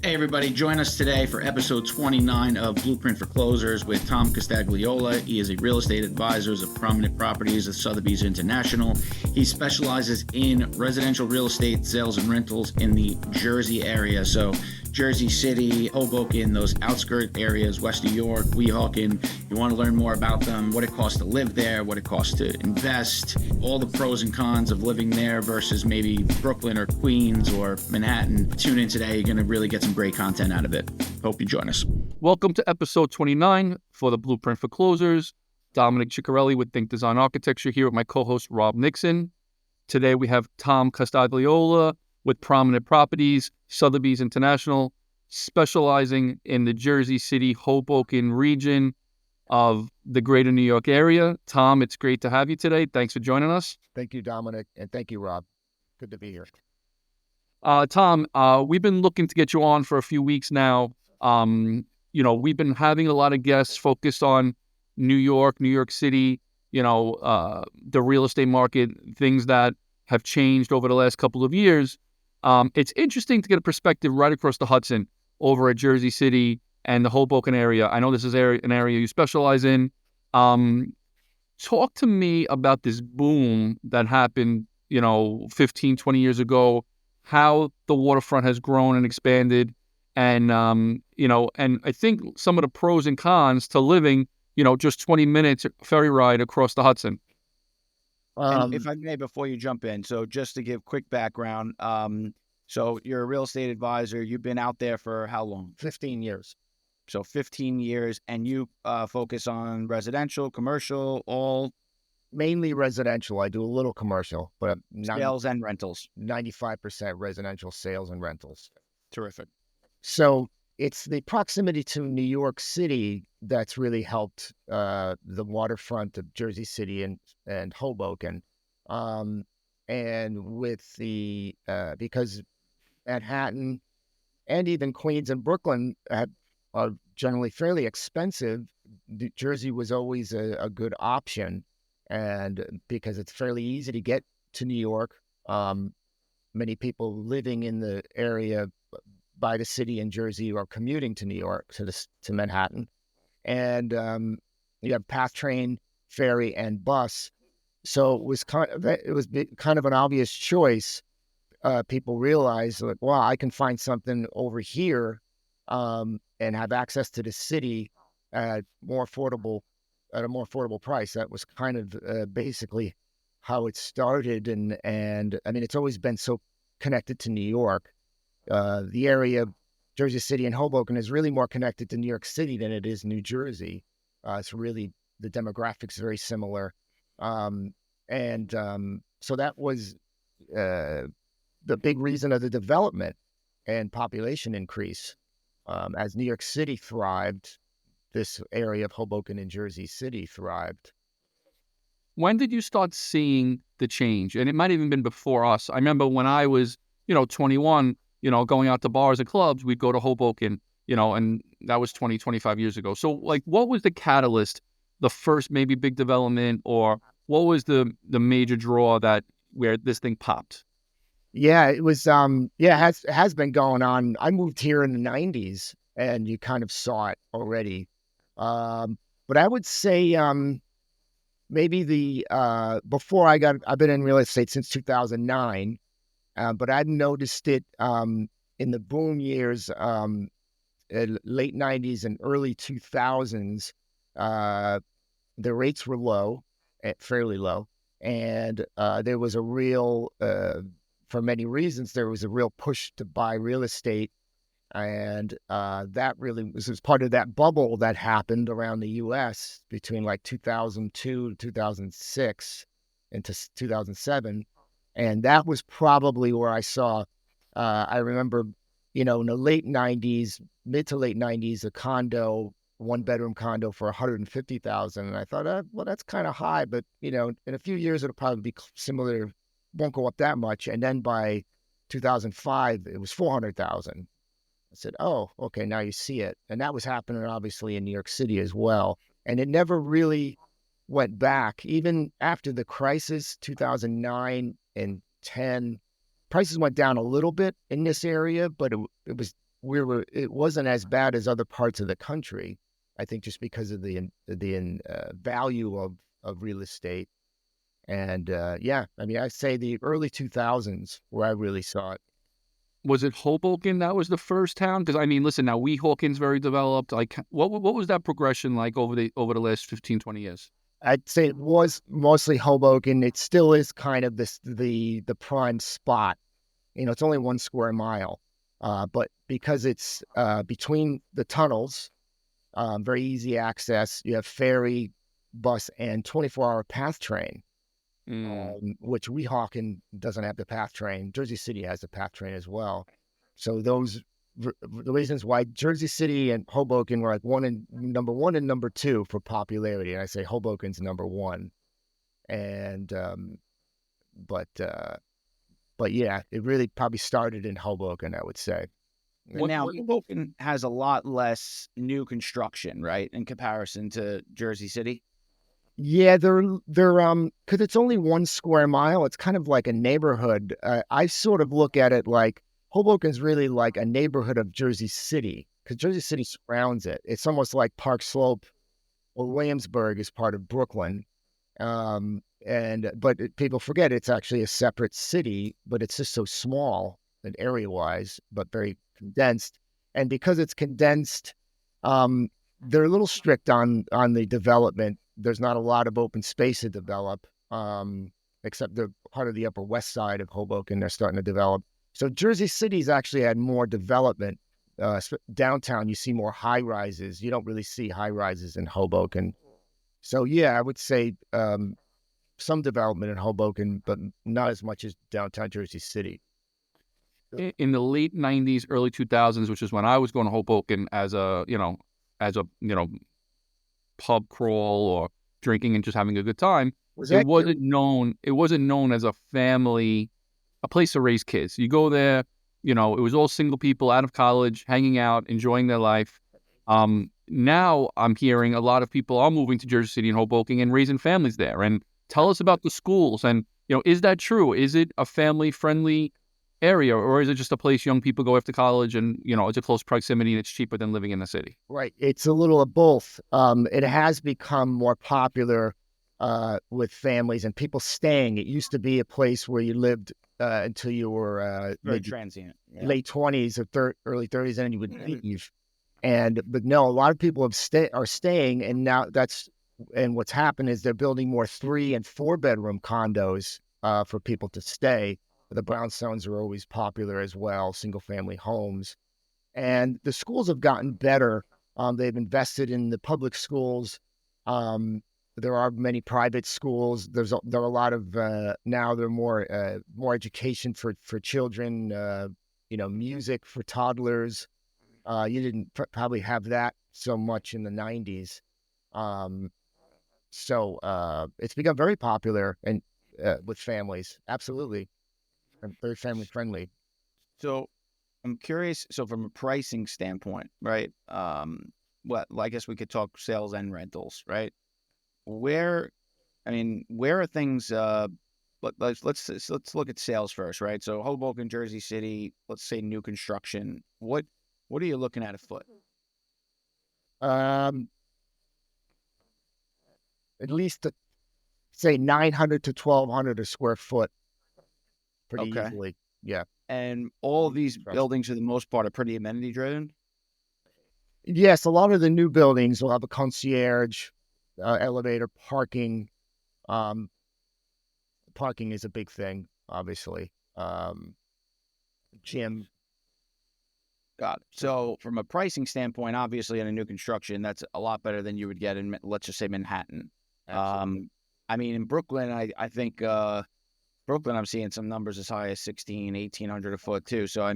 Hey everybody, join us today for episode 29 of Blueprint for Closers with Tom Costagliola. He is a real estate advisor of prominent properties at Sotheby's International. He specializes in residential real estate sales and rentals in the Jersey area. So Jersey City, Hoboken, those outskirt areas, West New York, Weehawken. You want to learn more about them, what it costs to live there, what it costs to invest, all the pros and cons of living there versus maybe Brooklyn or Queens or Manhattan. Tune in today. You're going to really get some great content out of it. Hope you join us. Welcome to episode 29 for the Blueprint for Closers. Dominick Ciccarelli with Think Design Architecture here with my co-host Rob Nixon. Today we have Tom Costagliola with Prominent Properties, Sotheby's International, specializing in the Jersey City, Hoboken region of the greater New York area. Tom, it's great to have you today. Thanks for joining us. Thank you, Dominic, and thank you, Rob. Good to be here. Tom, we've been looking to get you on for a few weeks now. We've been having a lot of guests focused on New York City, the real estate market, things that have changed over the last couple of years. It's interesting to get a perspective right across the Hudson over at Jersey City and the Hoboken area. I know this is an area you specialize in. Talk to me about this boom that happened, 15, 20 years ago, how the waterfront has grown and expanded. And I think some of the pros and cons to living, just 20 minutes ferry ride across the Hudson. And if I may, before you jump in, so just to give quick background, so you're a real estate advisor. You've been out there for how long? 15 years. So 15 years, and you focus on residential, commercial, all Mainly residential. I do a little commercial, but sales and rentals. 95% residential sales and rentals. Terrific. So it's the proximity to New York City that's really helped the waterfront of Jersey City and Hoboken. And with the because Manhattan and even Queens and Brooklyn are generally fairly expensive, New Jersey was always a good option. And because it's fairly easy to get to New York, many people living in the area by the city in Jersey are commuting to New York, to Manhattan. And you have PATH train, ferry, and bus. So it was kind of an obvious choice. People realized, like, wow, I can find something over here and have access to the city at a more affordable price. That was kind of basically how it started. And I mean, it's always been so connected to New York. The area, Jersey City and Hoboken, is really more connected to New York City than it is New Jersey. It's really, the demographics very similar. So that was the big reason of the development and population increase. As New York City thrived, this area of Hoboken and Jersey City thrived. When did you start seeing the change? And it might have even been before us. I remember when I was, 21, going out to bars and clubs, we'd go to Hoboken, and that was 20, 25 years ago. So, like, what was the catalyst, the first maybe big development, or what was the major draw where this thing popped? Yeah, it was, it has been going on. I moved here in the 90s, and you kind of saw it already. But I would say maybe before I've been in real estate since 2009, but I'd noticed it in the boom years, late 90s and early 2000s. The rates were low, fairly low, and there was a real, for many reasons, there was a real push to buy real estate. And that really was part of that bubble that happened around the U.S. between like 2002 to 2006 into 2007. And that was probably where I saw, I remember, in the late 90s, mid to late 90s, a condo, one-bedroom condo for $150,000. And I thought, well, that's kind of high, but, in a few years, it'll probably be similar, won't go up that much. And then by 2005, it was $400,000. I said, oh, okay, now you see it. And that was happening, obviously, in New York City as well. And it never really went back. Even after the crisis, 2009 and 10, prices went down a little bit in this area, but it was it wasn't as bad as other parts of the country. I think just because of the value of real estate. And yeah, I mean, I say the early 2000s where I really saw it. Was it Hoboken that was the first town? Because I mean, listen, now Weehawken's very developed. Like, what was that progression like over the last 15, 20 years? I'd say it was mostly Hoboken. It still is kind of the prime spot. You know, it's only 1 square mile, but because it's between the tunnels, very easy access. You have ferry, bus, and 24-hour path train. Which Weehawken doesn't have the path train. Jersey City has the path train as well. So those the reasons why Jersey City and Hoboken were like number one and number 2 for popularity. And I say Hoboken's number 1. And but yeah, it really probably started in Hoboken, I would say. Now Hoboken has a lot less new construction, right, in comparison to Jersey City. Yeah, they're because it's only 1 square mile. It's kind of like a neighborhood. I sort of look at it like Hoboken's really like a neighborhood of Jersey City because Jersey City surrounds it. It's almost like Park Slope or Williamsburg is part of Brooklyn. But people forget it's actually a separate city, but it's just so small and area-wise, but very condensed. And because it's condensed, they're a little strict on the development. There's not a lot of open space to develop, except the part of the Upper West Side of Hoboken they're starting to develop. So Jersey City's actually had more development. Downtown, you see more high rises. You don't really see high rises in Hoboken. So yeah, I would say some development in Hoboken, but not as much as downtown Jersey City. In the late 90s, early 2000s, which is when I was going to Hoboken as a pub crawl or drinking and just having a good time, it wasn't known as a place to raise kids. You go there, it was all single people out of college, hanging out, enjoying their life. Now I'm hearing a lot of people are moving to Jersey City and Hoboken and raising families there. And tell us about the schools. And, is that true? Is it a family-friendly area, or is it just a place young people go after college and, it's a close proximity and it's cheaper than living in the city? Right. It's a little of both. It has become more popular with families and people staying. It used to be a place where you lived until you were very transient, late 20s or early 30s, and then you would leave. But no, a lot of people are staying, and now what's happened is they're building more 3 and 4 bedroom condos for people to stay. The brownstones are always popular as well, single family homes. And the schools have gotten better. They've invested in the public schools. There are many private schools. There are a lot of now there are more education for children. Music for toddlers. You didn't probably have that so much in the 90s. So it's become very popular and with families. Absolutely. And very family friendly. So I'm curious. So from a pricing standpoint, right? I guess we could talk sales and rentals, right? Where are things? Let's look at sales first, right? So Hoboken, Jersey City. Let's say new construction. What are you looking at a foot? At least say 900 to 1,200 a square foot. Pretty easily, yeah. And all of these buildings, for the most part, are pretty amenity driven. Yes, a lot of the new buildings will have a concierge, elevator, parking. Parking is a big thing, obviously. Gym. Got it. So from a pricing standpoint, obviously in a new construction, that's a lot better than you would get in, let's just say, Manhattan. Absolutely. In Brooklyn, I think Brooklyn, I'm seeing some numbers as high as 1,800 a foot too. So,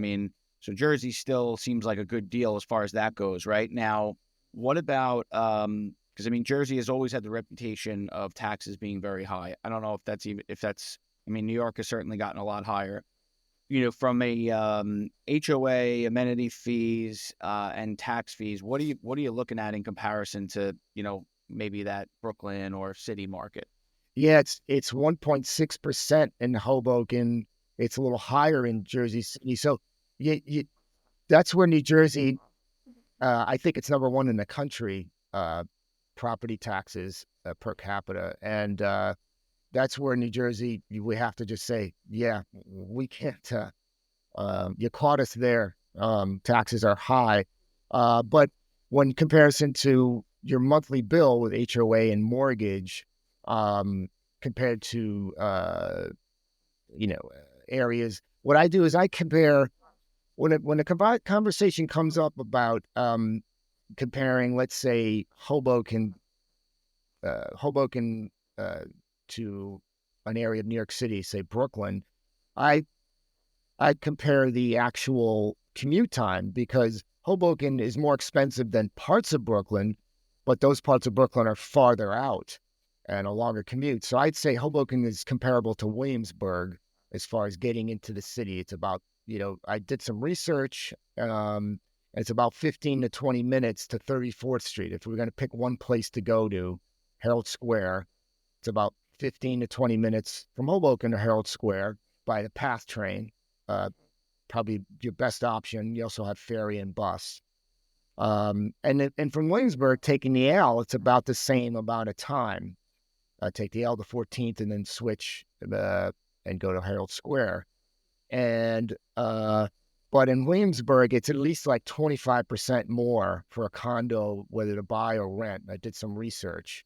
so Jersey still seems like a good deal as far as that goes, right? Now, what about, because Jersey has always had the reputation of taxes being very high. I don't know if that's, New York has certainly gotten a lot higher. From a HOA, amenity fees, and tax fees, what are you looking at in comparison to, maybe that Brooklyn or city market? Yeah, it's 1.6% in Hoboken. It's a little higher in Jersey City. So that's where New Jersey, I think it's number one in the country, property taxes per capita. And that's where New Jersey, we have to just say, yeah, we can't, you caught us there. Taxes are high. But when comparison to your monthly bill with HOA and mortgage, compared to, areas, what I do is I compare when a conversation comes up about comparing, let's say, Hoboken to an area of New York City, say Brooklyn, I compare the actual commute time, because Hoboken is more expensive than parts of Brooklyn, but those parts of Brooklyn are farther out and a longer commute. So I'd say Hoboken is comparable to Williamsburg as far as getting into the city. It's about, I did some research. It's about 15 to 20 minutes to 34th Street. If we're going to pick one place to go to, Herald Square, it's about 15 to 20 minutes from Hoboken to Herald Square by the PATH train. Probably your best option. You also have ferry and bus. And from Williamsburg, taking the L, it's about the same amount of time. Take the L to 14th and then switch and go to Herald Square. And but in Williamsburg, it's at least like 25% more for a condo, whether to buy or rent. I did some research.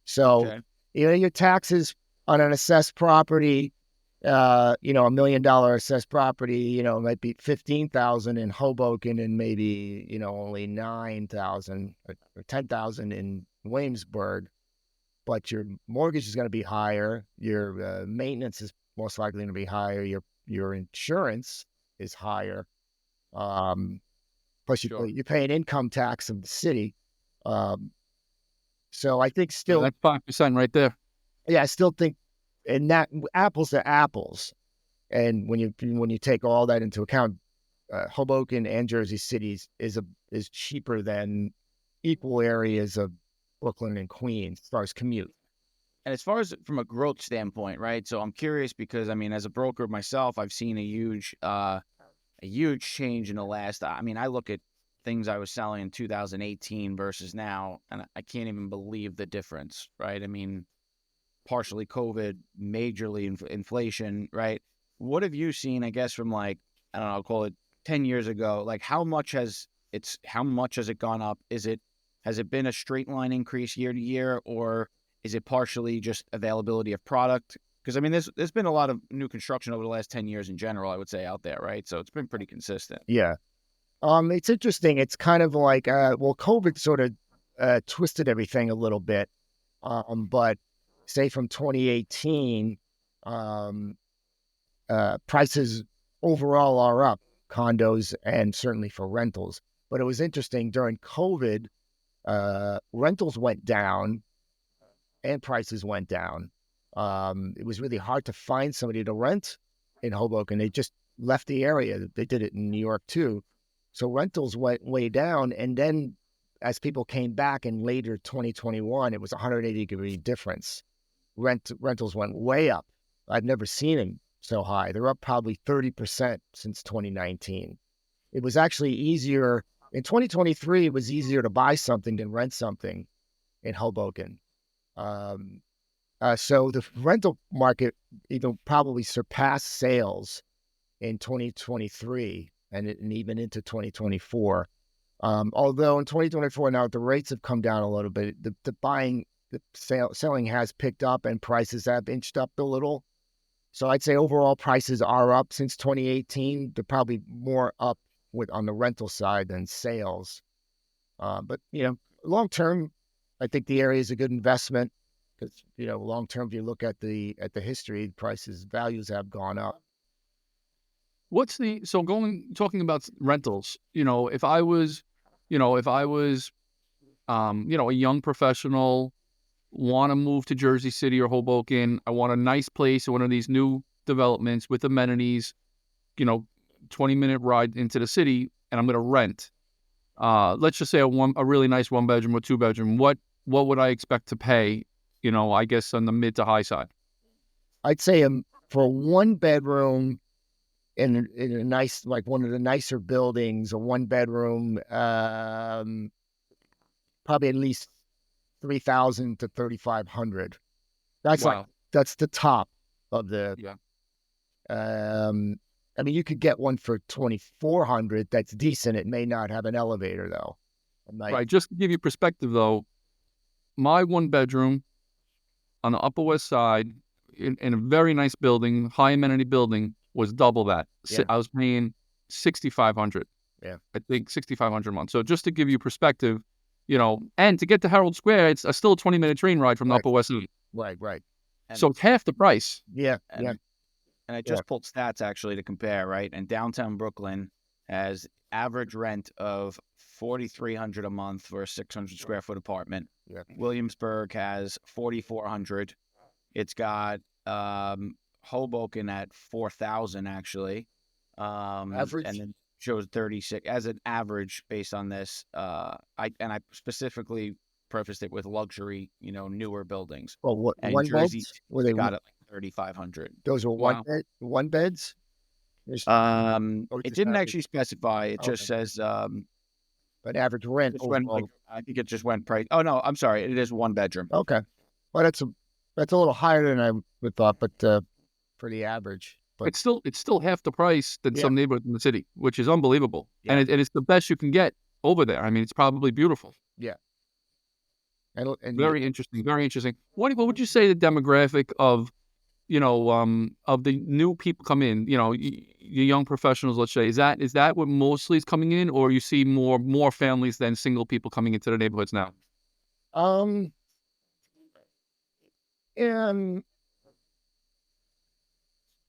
So, Okay. your taxes on an assessed property, $1 million assessed property, might be 15,000 in Hoboken and maybe, only 9,000 or 10,000 in Williamsburg. But your mortgage is going to be higher. Your maintenance is most likely going to be higher. Your insurance is higher. Plus you pay an income tax of the city. So I think still That's 5% right there. Yeah, I still think, and that apples to apples. And when you take all that into account, Hoboken and Jersey City is cheaper than equal areas of Brooklyn and Queens as far as commute. And as far as from a growth standpoint, right? So I'm curious because, as a broker myself, I've seen a huge change in the last. I look at things I was selling in 2018 versus now, and I can't even believe the difference, right? Partially COVID, majorly inflation, right? What have you seen, I guess, from like, I don't know, I'll call it 10 years ago? Like how much has it gone up? Has it been a straight line increase year to year, or is it partially just availability of product? Because there's been a lot of new construction over the last 10 years in general, I would say, out there, right? So it's been pretty consistent. Yeah. It's interesting. It's kind of like, COVID sort of twisted everything a little bit. But say from 2018, prices overall are up, condos and certainly for rentals. But it was interesting during COVID, rentals went down and prices went down. It was really hard to find somebody to rent in Hoboken. They just left the area. They did it in New York too. So rentals went way down. And then as people came back in later 2021, it was a 180-degree difference. Rentals went way up. I've never seen them so high. They're up probably 30% since 2019. It was actually easier. In 2023, it was easier to buy something than rent something in Hoboken. So the rental market probably surpassed sales in 2023 and even into 2024. Although in 2024 now the rates have come down a little bit, selling has picked up and prices have inched up a little. So I'd say overall prices are up since 2018. They're probably more up on the rental side than sales. But long term, I think the area is a good investment because long term, if you look at the history, values have gone up. Talking about rentals, if I was a young professional, want to move to Jersey City or Hoboken, I want a nice place, one of these new developments with amenities, 20-minute ride into the city, and I'm going to rent. Let's just say a really nice 1-bedroom or 2-bedroom. What would I expect to pay, I guess on the mid to high side? I'd say for a 1-bedroom, in a nice, like one of the nicer buildings, a 1-bedroom, probably at least 3,000 to 3,500. That's Wow. that's the top of the. Yeah. I mean, you could get one for 2,400. That's decent. It may not have an elevator though. Right. Just to give you perspective, though, my 1-bedroom on the Upper West Side in a very nice building, high amenity building, was double that. Yeah. I was paying $6,500. Yeah. I think $6,500 a month. So just to give you perspective, and to get to Herald Square, it's still a 20-minute train ride from the Right. Upper West Side. Right. And, So it's half the price. Yeah. and, and I just pulled stats actually to compare, right? And downtown Brooklyn has average rent of $4,300 a month for a 600 square foot apartment. Yeah. Williamsburg has 4,400. It's got Hoboken at 4,000 actually. Average? And then shows 36 as an average based on this. I specifically prefaced it with luxury, newer buildings. Well, what And one Jersey beds? Were they got it like 3,500. those were Wow. one beds? Or It just didn't average? actually specify. It just Okay. says But average rent just went, overall. I think it just went price. Oh no, I'm sorry. It is 1 bedroom. Okay. Well, that's a little higher than I would have thought, but pretty average. But It's still half the price than Yeah. some neighborhoods in the city, which is unbelievable. Yeah. And it's the best you can get over there. I mean, it's probably beautiful. and Very interesting. Very interesting. What would you say the demographic of of the new people come in? The young professionals, let's say, is that what mostly is coming in, or you see more families than single people coming into the neighborhoods now?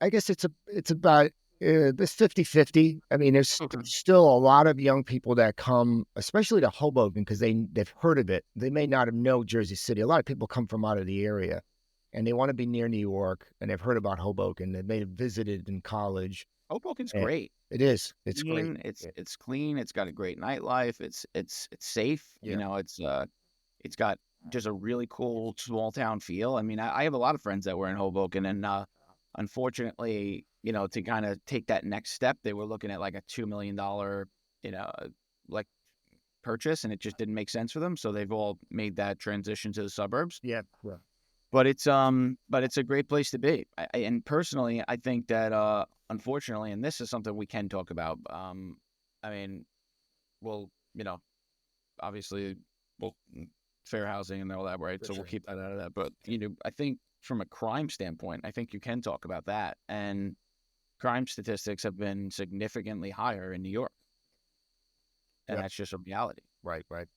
I guess it's about this 50-50. I mean, there's Okay. still a lot of young people that come, especially to Hoboken, because they've heard of it. They may not have known Jersey City. A lot of people come from out of the area, and they want to be near New York, and they've heard about Hoboken. They may have visited in college. Hoboken's Yeah. great. It is. It's Clean, great. It's clean. It's got a great nightlife. It's safe. Yeah. It's got just a really cool small town feel. I mean, I have a lot of friends that were in Hoboken, and unfortunately, to kind of take that next step, they were looking at like a $2 million, like purchase, and it just didn't make sense for them. So they've all made that transition to the suburbs. Yeah. But it's a great place to be. And personally, I think that unfortunately, and this is something we can talk about. I mean, well, obviously, fair housing and all that, right? For So we'll sure. keep that out of that. But I think from a crime standpoint, I think you can talk about that. And crime statistics have been significantly higher in New York, and Yeah. that's just a reality. Right. And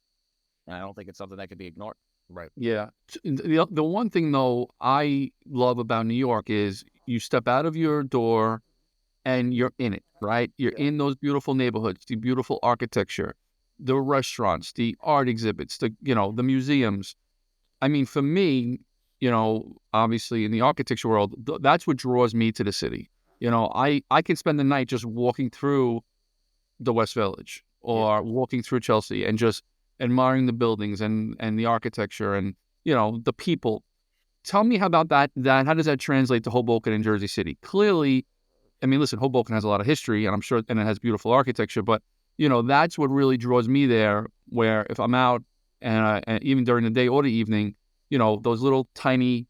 I don't think it's something that can be ignored. Right. Yeah. The one thing, though, I love about New York is you step out of your door and you're in it, right? You're Yeah. in those beautiful neighborhoods, the beautiful architecture, the restaurants, the art exhibits, the museums. I mean, for me, obviously in the architecture world, that's what draws me to the city. I can spend the night just walking through the West Village or walking through Chelsea and just admiring the buildings and the architecture and the people. Tell me about that. How does that translate to Hoboken and Jersey City? Clearly, I mean, listen, Hoboken has a lot of history, and I'm sure, and it has beautiful architecture. But that's what really draws me there. Where if I'm out and even during the day or the evening, those little tiny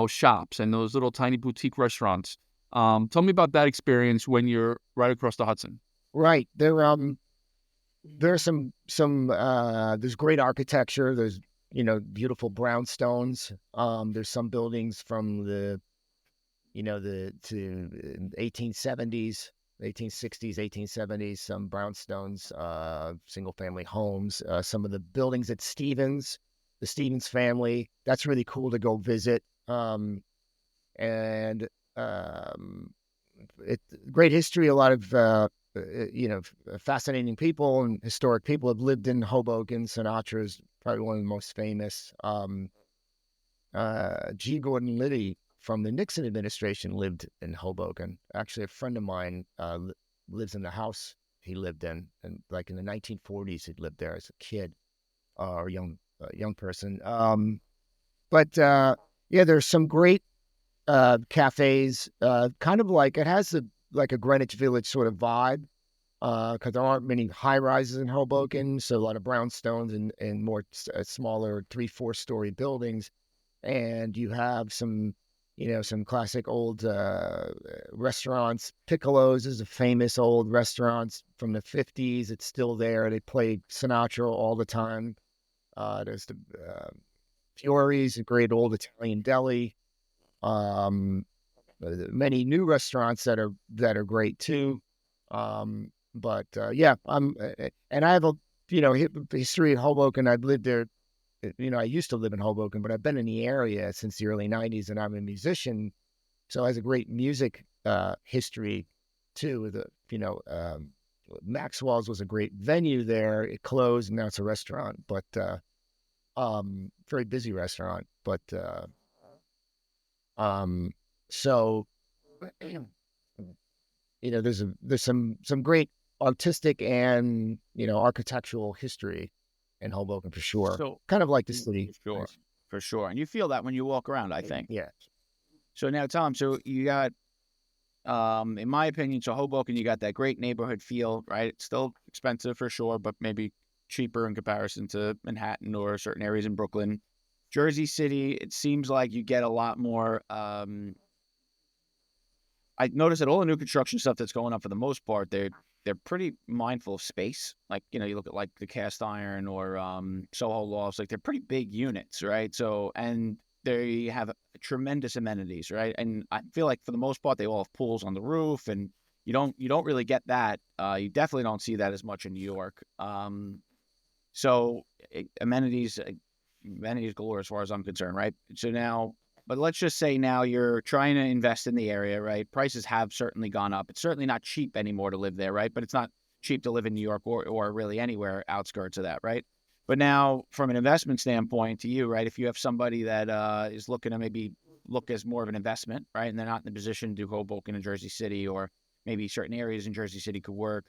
shops and those little tiny boutique restaurants. Tell me about that experience when you're right across the Hudson. Right. There's some there's great architecture. There's beautiful brownstones. There's some buildings from the 1870s, 1860s, 1870s. Some brownstones, single family homes. Some of the buildings at the Stevens family. That's really cool to go visit. Great history. A lot of fascinating people and historic people have lived in Hoboken. Sinatra is probably one of the most famous. G. Gordon Liddy from the Nixon administration lived in Hoboken. Actually, a friend of mine lives in the house he lived in, and like in the 1940s, he'd lived there as a kid or young person. There's some great cafes. Kind of like it has like a Greenwich Village sort of vibe, because there aren't many high rises in Hoboken, so a lot of brownstones and more smaller 3-4 story buildings, and you have some, some classic old restaurants. Piccolo's is a famous old restaurant from the 50s. It's still there. They play Sinatra all the time. There's the Fiori's, a great old Italian deli. Many new restaurants that are great too. But yeah, and I have a history in Hoboken. I've lived there. I used to live in Hoboken, but I've been in the area since the early '90s, and I'm a musician, so it has a great music history too. Maxwell's was a great venue there. It closed, and now it's a restaurant, but very busy restaurant. But so there's some great artistic and architectural history in Hoboken for sure. So kind of like the city. For sure. And you feel that when you walk around, I think. Yeah. So now, Tom, so you got, in my opinion, so Hoboken, you got that great neighborhood feel, right? It's still expensive for sure, but maybe cheaper in comparison to Manhattan or certain areas in Brooklyn. Jersey City, it seems like you get a lot more. I noticed that all the new construction stuff that's going up, for the most part, they're pretty mindful of space. Like, you look at like the cast iron or Soho Lofts, like they're pretty big units, right? So, and they have tremendous amenities, right? And I feel like for the most part, they all have pools on the roof, and you don't really get that. You definitely don't see that as much in New York. Amenities galore as far as I'm concerned, right? So now, but let's just say now you're trying to invest in the area, right? Prices have certainly gone up. It's certainly not cheap anymore to live there, right? But it's not cheap to live in New York or really anywhere outskirts of that, right? But now, from an investment standpoint to you, right, if you have somebody that is looking to maybe look as more of an investment, right, and they're not in the position to do Hoboken and Jersey City, or maybe certain areas in Jersey City could work,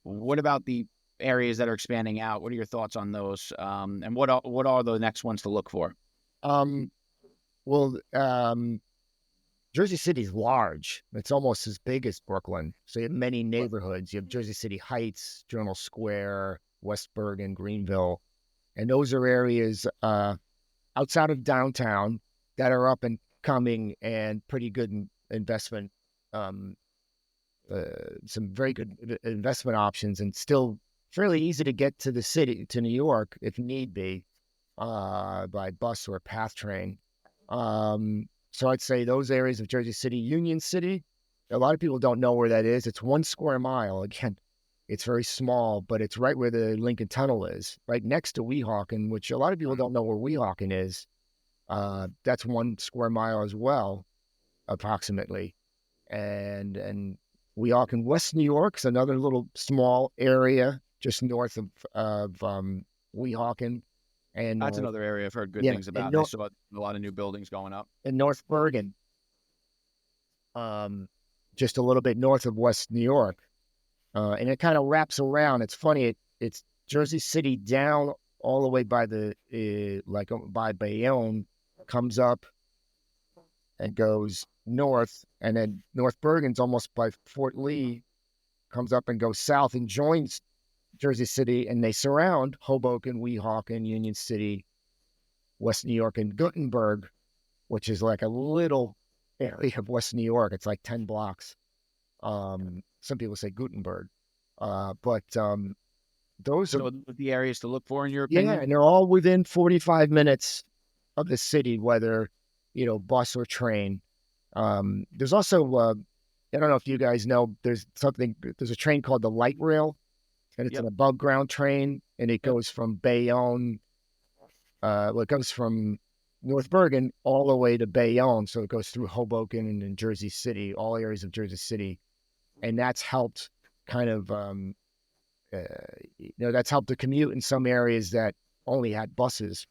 what about the areas that are expanding out? What are your thoughts on those? And what are the next ones to look for? Well, Jersey City's large. It's almost as big as Brooklyn. So you have many neighborhoods. You have Jersey City Heights, Journal Square, West Bergen, Greenville. And those are areas outside of downtown that are up and coming and pretty good investment, some very good investment options, and still fairly easy to get to the city, to New York, if need be, by bus or PATH train. So I'd say those areas of Jersey City. Union City, a lot of people don't know where that is. It's 1 square mile. Again, it's very small, but it's right where the Lincoln Tunnel is, right next to Weehawken, which a lot of people don't know where Weehawken is. That's 1 square mile as well, approximately. And Weehawken, West New York, is another little small area just north of Weehawken. And that's another area I've heard good things about. I saw a lot of new buildings going up. In North Bergen, just a little bit north of West New York. And it kind of wraps around. It's funny. It's Jersey City down all the way by by Bayonne, comes up and goes north. And then North Bergen's almost by Fort Lee, comes up and goes south and joins Jersey City, and they surround Hoboken, Weehawken, Union City, West New York, and Gutenberg, which is like a little area of West New York. It's like 10 blocks. Some people say Gutenberg, but those are the areas to look for in your opinion. Yeah, and they're all within 45 minutes of the city, whether bus or train. There's also I don't know if you guys know, there's a train called the light rail. And it's an above ground train, and it goes from Bayonne. It goes from North Bergen all the way to Bayonne. So it goes through Hoboken and in Jersey City, all areas of Jersey City. And that's helped kind of, that's helped the commute in some areas that only had buses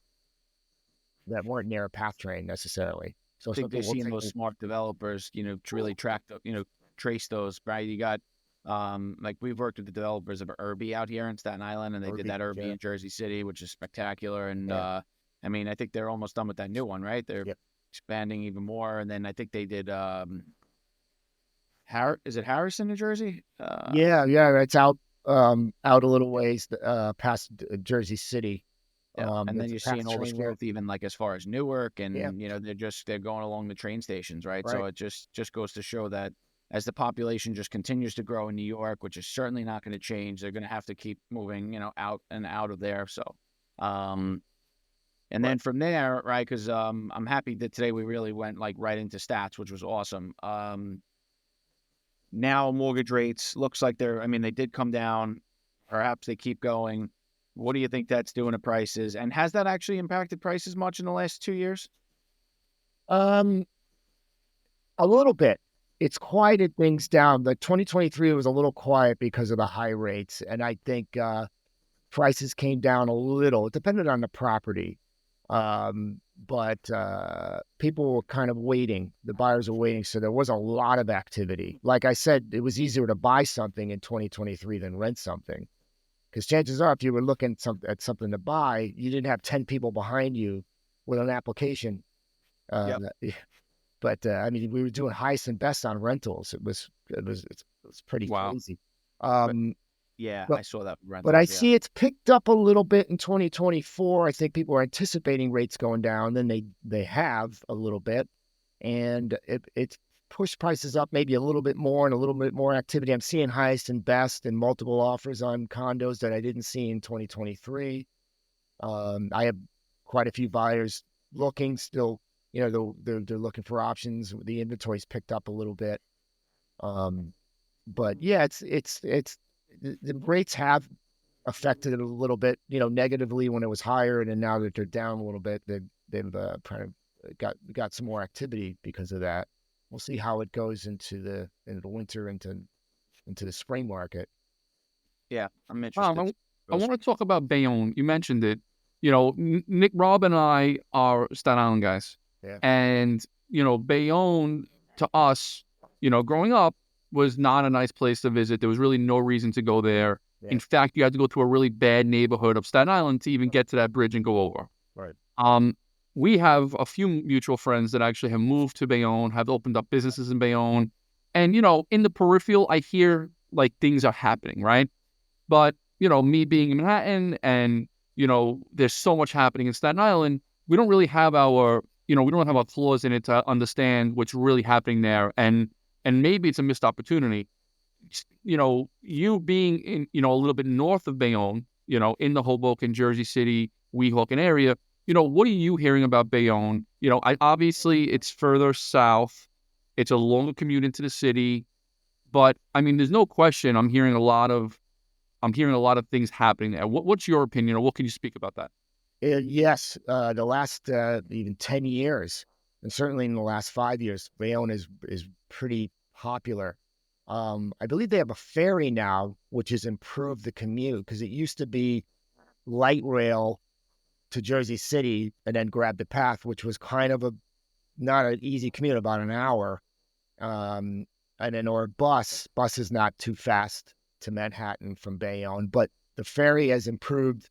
that weren't near a PATH train necessarily. So I think they're seeing those smart developers, to really trace those, right? You got, like we've worked with the developers of Irby out here in Staten Island, and they did that Irby in Jersey City, which is spectacular. And I think they're almost done with that new one, right? They're expanding even more. And then I think they did Is it Harrison, New Jersey? Yeah, it's out out a little ways past Jersey City. Yeah, and then It's a you're seeing fast all this train route. growth, even like as far as Newark, Yeah, and they're going along the train stations, right? So right. it just goes to show that as the population just continues to grow in New York, which is certainly not going to change, they're going to have to keep moving, out and out of there. So, and Right. then from there, right? Because I'm happy that today we really went like right into stats, which was awesome. Now mortgage rates looks like I mean, they did come down. Perhaps they keep going. What do you think that's doing to prices? And has that actually impacted prices much in the last 2 years? Um, a little bit. It's quieted things down. The 2023 was a little quiet because of the high rates, and I think prices came down a little. It depended on the property. But people were kind of waiting. The buyers were waiting, so there was a lot of activity. Like I said, it was easier to buy something in 2023 than rent something, because chances are, if you were looking at something to buy, you didn't have 10 people behind you with an application. Yep. But I mean, we were doing highest and best on rentals. It's pretty Wow. crazy. But Um, yeah, but I saw that but rentals. I Yeah. see it's picked up a little bit in 2024. I think people are anticipating rates going down, then they have a little bit, and it's pushed prices up maybe a little bit more and a little bit more activity. I'm seeing highest and best and multiple offers on condos that I didn't see in 2023. I have quite a few buyers looking still. They're looking for options. The inventory's picked up a little bit. But yeah, it's the rates have affected it a little bit, negatively when it was higher, and then now that they're down a little bit, they've kind of got some more activity because of that. We'll see how it goes into the winter, into the spring market. Yeah, I'm Tom, interested. I want to talk about Bayonne. You mentioned it. Nick, Rob, and I are Staten Island guys, Yeah. and Bayonne to us, growing up was not a nice place to visit. There was really no reason to go there. Yeah. In fact, you had to go to a really bad neighborhood of Staten Island to even get to that bridge and go over. Right. We have a few mutual friends that actually have moved to Bayonne, have opened up businesses in Bayonne, and in the peripheral, I hear like things are happening, right? But me being in Manhattan, and there's so much happening in Staten Island, we don't really have we don't have our claws in it to understand what's really happening there, and maybe it's a missed opportunity. You being in a little bit north of Bayonne, in the Hoboken, Jersey City, Weehawken area, what are you hearing about Bayonne? Obviously it's further south, it's a longer commute into the city, but I mean, there's no question I'm hearing a lot of things happening there. What's your opinion, or what can you speak about that? Yes, the last even 10 years, and certainly in the last 5 years, Bayonne is pretty popular. I believe they have a ferry now, which has improved the commute, because it used to be light rail to Jersey City and then grab the path, which was kind of not an easy commute, about an hour. And then, or bus is not too fast to Manhattan from Bayonne, but the ferry has improved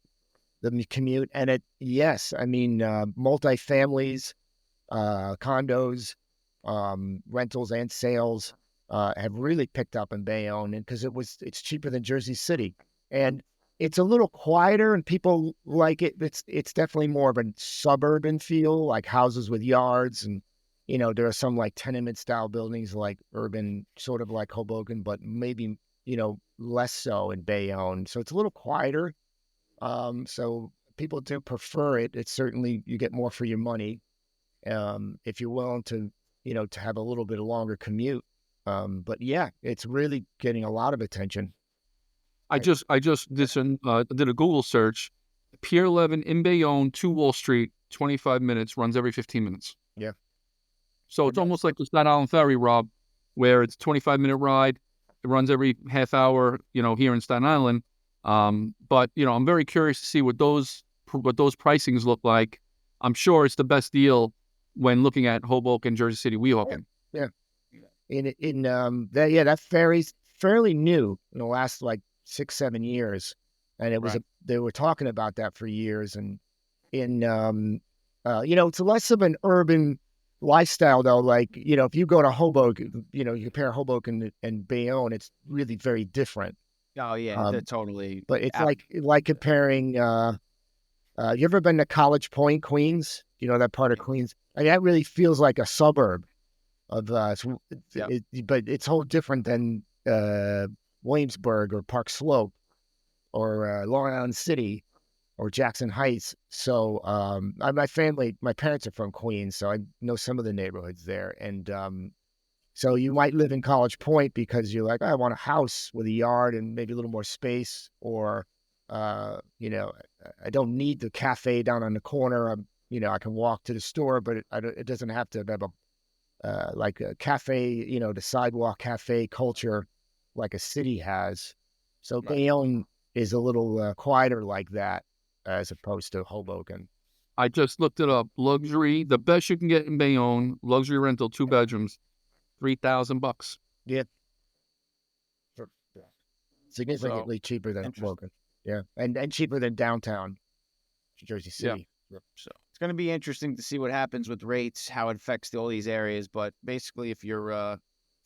the commute. And yes, I mean, multifamilies, condos, rentals and sales have really picked up in Bayonne, and because it's cheaper than Jersey City, and it's a little quieter, and people like it. It's definitely more of a suburban feel, like houses with yards, and there are some like tenement style buildings, like urban, sort of like Hoboken, but maybe less so in Bayonne. So it's a little quieter. So people do prefer it. It's certainly, you get more for your money if you're willing to to have a little bit longer commute. But yeah, it's really getting a lot of attention. I just did a Google search. Pier 11 in Bayonne to Wall Street, 25 minutes, runs every 15 minutes. Yeah. So it's almost like the Staten Island Ferry, Rob, where it's a 25-minute ride. It runs every half hour, here in Staten Island. But I'm very curious to see what those pricings look like. I'm sure it's the best deal when looking at Hoboken, Jersey City, Weehawken. Yeah. That ferry's fairly new in the last like 6-7 years, and it was Right. they were talking about that for years. And it's less of an urban lifestyle though, like, if you go to Hoboken, you compare Hoboken and Bayonne, it's really very different. Oh yeah, they're totally. But it's like comparing, you ever been to College Point, Queens? That part of Queens? I mean, that really feels like a suburb of, but it's whole different than Williamsburg or Park Slope or Long Island City or Jackson Heights. So my parents are from Queens, so I know some of the neighborhoods there. And so you might live in College Point because you're like, I want a house with a yard and maybe a little more space, or I don't need the cafe down on the corner. I can walk to the store, but it doesn't have to have like a cafe, the sidewalk cafe culture like a city has. So Bayonne is a little quieter like that as opposed to Hoboken. I just looked it up. Luxury, the best you can get in Bayonne, luxury rental, 2 bedrooms, $3,000. Yeah. Significantly cheaper than Hoboken. Yeah. And cheaper than downtown Jersey City. Yeah. So it's going to be interesting to see what happens with rates, how it affects all these areas. But basically, if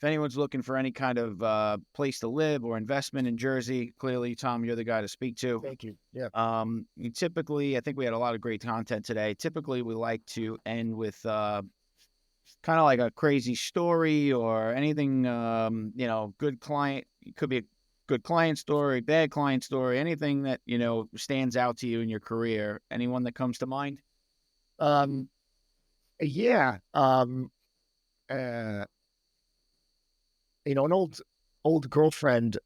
anyone's looking for any kind of place to live or investment in Jersey, clearly, Tom, you're the guy to speak to. Thank you. Yeah. Typically, I think we had a lot of great content today. Typically, we like to end with kind of like a crazy story or anything, good client. It could be a good client story, bad client story, anything that, stands out to you in your career. Anyone that comes to mind? Yeah. An old girlfriend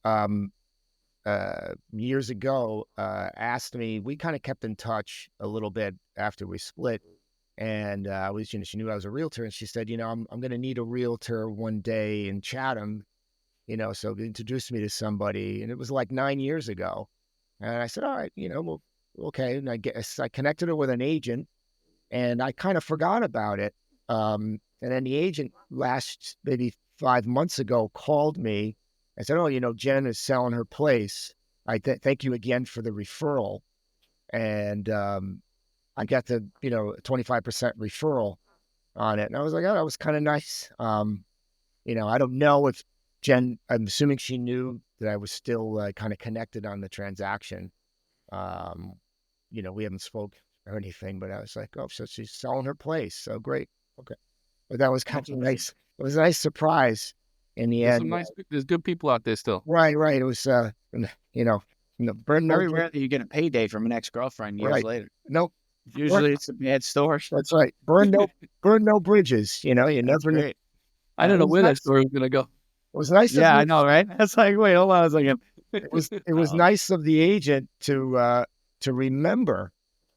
years ago asked me. We kind of kept in touch a little bit after we split, and she knew I was a realtor, and she said, I'm going to need a realtor one day in Chatham, so they introduced me to somebody, and it was like 9 years ago, and I said, all right, well, okay, and I connected her with an agent, and I kind of forgot about it, and then the agent maybe 5 months ago called me and said, oh, Jen is selling her place. I thank you again for the referral. And I got the, 25% referral on it. And I was like, oh, that was kind of nice. I don't know if Jen, I'm assuming she knew that I was still kind of connected on the transaction. We haven't spoke or anything, but I was like, oh, so she's selling her place. So great. Okay. But that was kind of nice. It was a nice surprise in the end. There's good people out there still. Right. It was, Very rarely you get a payday from an ex-girlfriend years later. Nope. Usually it's a bad story. That's right. Burn no bridges. You never know. I don't know where that story was going to go. It was nice. Yeah, I know, right? That's like, wait, hold on a second. It was nice of the agent to remember.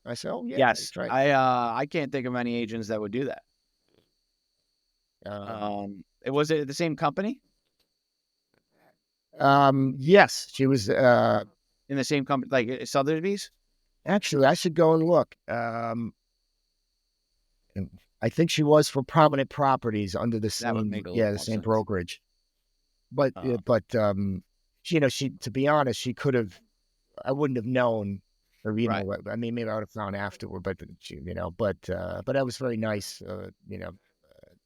I said, oh, yeah. Yes. Right. I can't think of many agents that would do that. Was it the same company? Yes, she was in the same company, like Sotheby's. Actually, I should go and look. I think she was for Prominent Properties under the same brokerage. But she, to be honest, she could have. I wouldn't have known. Or, I mean, maybe I would have found afterward, but that was very nice.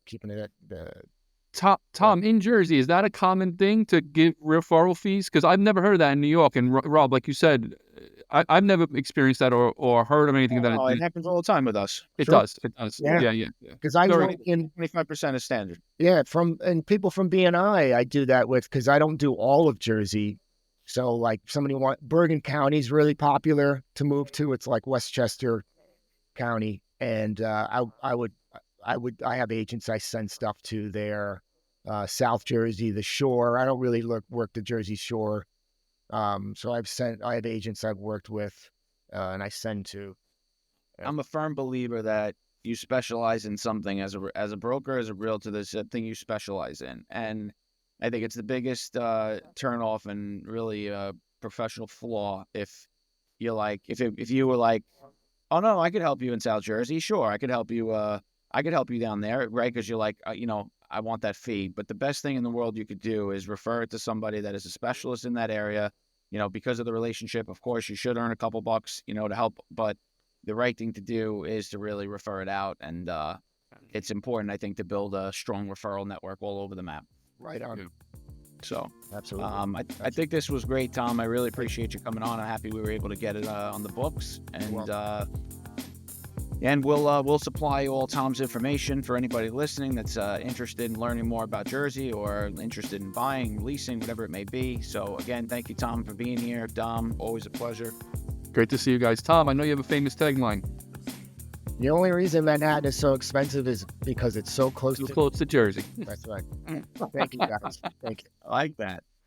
Keeping it at Tom, in Jersey, is that a common thing to give referral fees? Because I've never heard of that in New York. And Rob, like you said, I've never experienced that or heard of anything that. It happens all the time with us. It does. Yeah. Because I work in 25% is standard. Yeah, and people from BNI, I do that with because I don't do all of Jersey. So like somebody Bergen County is really popular to move to. It's like Westchester County, and I have agents I send stuff to there. South Jersey, the Shore. I don't really work the Jersey Shore. So I have agents I've worked with, and I send to. I'm a firm believer that you specialize in something as a broker, as a realtor. There's a thing you specialize in, and I think it's the biggest turnoff and really professional flaw. If you're like, if you were like, oh no, I could help you in South Jersey. Sure, I could help you. I could help you down there, right? Because you're like, I want that fee. But the best thing in the world you could do is refer it to somebody that is a specialist in that area. Because of the relationship, of course, you should earn a couple bucks, to help. But the right thing to do is to really refer it out and it's important, I think, to build a strong referral network all over the map. Right on. So, Absolutely. I think this was great, Tom. I really appreciate you coming on. I'm happy we were able to get it on the books, and we'll supply all Tom's information for anybody listening that's interested in learning more about Jersey or interested in buying, leasing, whatever it may be. So again, thank you, Tom, for being here. Dom, always a pleasure. Great to see you guys. Tom, I know you have a famous tagline. The only reason Manhattan is so expensive is because it's so close Too close to Jersey. That's right. Thank you, guys. Thank you. I like that.